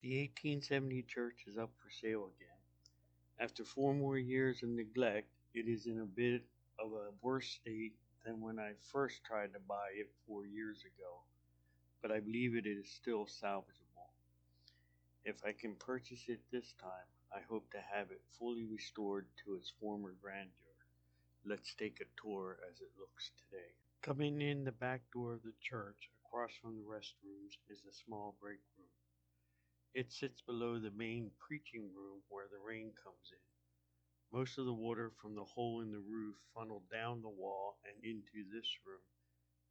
The 1870 church is up for sale again. After 4 more years of neglect, it is in a bit of a worse state than when I first tried to buy it 4 years ago, but I believe it is still salvageable. If I can purchase it this time, I hope to have it fully restored to its former grandeur. Let's take a tour as it looks today. Coming in the back door of the church, across from the restrooms, is a small break room. It sits below the main preaching room where the rain comes in. Most of the water from the hole in the roof funneled down the wall and into this room.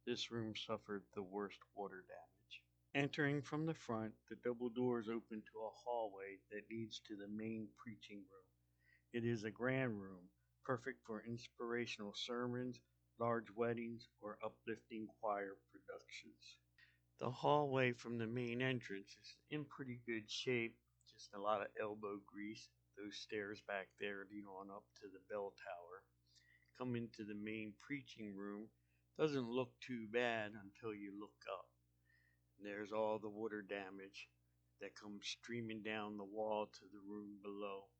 This room suffered the worst water damage. Entering from the front, the double doors open to a hallway that leads to the main preaching room. It is a grand room, perfect for inspirational sermons, large weddings, or uplifting choir productions. The hallway from the main entrance is in pretty good shape, just a lot of elbow grease. Those stairs back there lead on up to the bell tower. Come into the main preaching room. Doesn't look too bad until you look up. And there's all the water damage that comes streaming down the wall to the room below.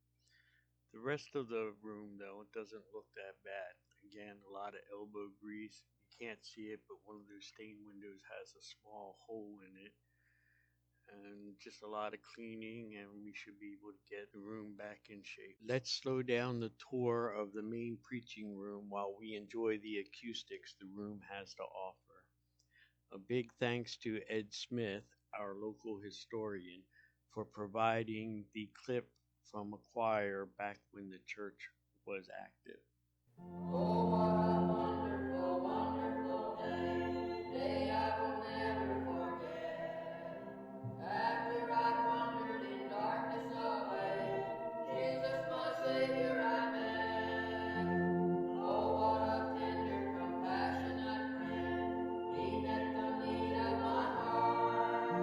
The rest of the room, though, doesn't look that bad. Again, a lot of elbow grease. You can't see it, but one of those stained windows has a small hole in it. And just a lot of cleaning, and we should be able to get the room back in shape. Let's slow down the tour of the main preaching room while we enjoy the acoustics the room has to offer. A big thanks to Ed Smith, our local historian, for providing the clip from a choir back when the church was active. Oh, what a wonderful, wonderful day I will never forget. After I wandered in darkness away, Jesus, my Savior, I met. Oh, what a tender, compassionate friend. He met the need of my heart.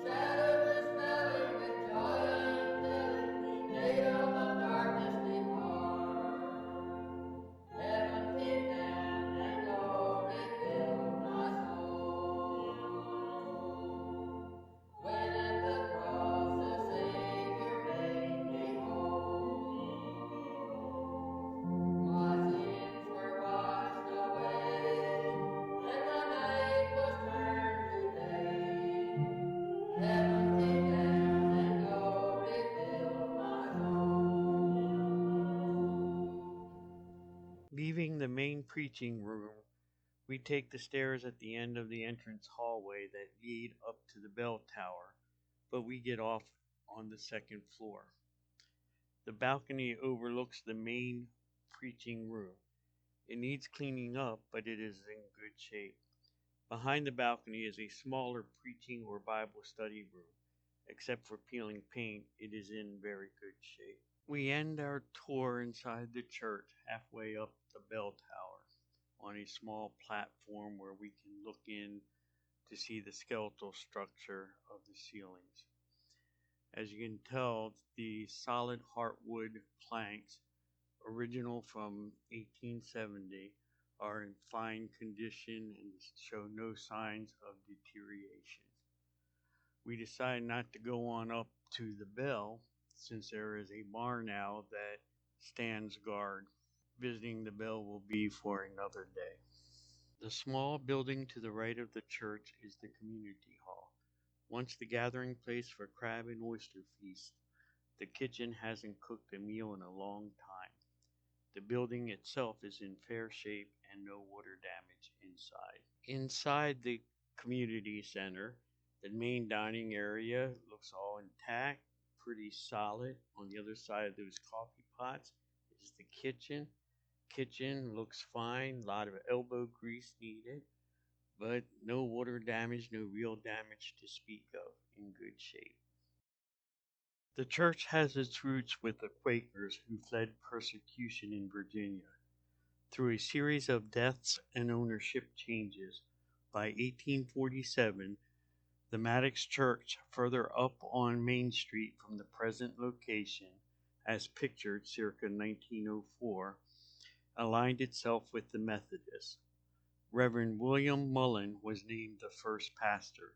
Shattered this valley with joy unfailing. He made all the darkness depart. Heaven came down and glory filled my soul. When at the cross the Savior made me whole. My sins were washed away, and the night was turned to day. Heaven came down and glory filled my soul. Leaving the main preaching room, we take the stairs at the end of the entrance hallway that lead up to the bell tower, but we get off on the second floor. The balcony overlooks the main preaching room. It needs cleaning up, but it is in good shape. Behind the balcony is a smaller preaching or Bible study room. Except for peeling paint, it is in very good shape. We end our tour inside the church halfway up the bell tower on a small platform where we can look in to see the skeletal structure of the ceilings. As you can tell, the solid heartwood planks, original from 1870, are in fine condition and show no signs of deterioration. We decided not to go on up to the bell since there is a barn owl that stands guard. Visiting the bell will be for another day. The small building to the right of the church is the community hall, once the gathering place for crab and oyster feasts. The kitchen hasn't cooked a meal in a long time. The building itself is in fair shape and no water damage inside. Inside the community center, the main dining area looks all intact, pretty solid. On the other side of those coffee pots is the kitchen. Kitchen looks fine, a lot of elbow grease needed, but no water damage, no real damage to speak of, in good shape. The church has its roots with the Quakers who fled persecution in Virginia. Through a series of deaths and ownership changes, by 1847, the Maddox Church, further up on Main Street from the present location, as pictured circa 1904, aligned itself with the Methodists. Reverend William Mullen was named the first pastor.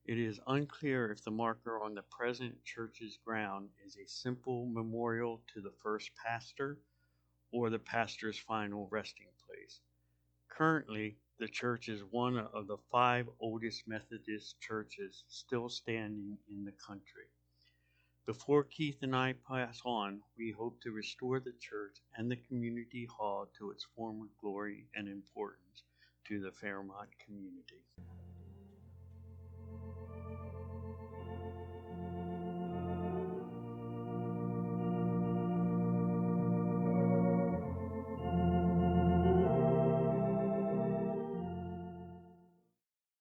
It is unclear if the marker on the present church's ground is a simple memorial to the first pastor or the pastor's final resting place. Currently, the church is one of the 5 oldest Methodist churches still standing in the country. Before Keith and I pass on, we hope to restore the church and the community hall to its former glory and importance to the Fairmont community.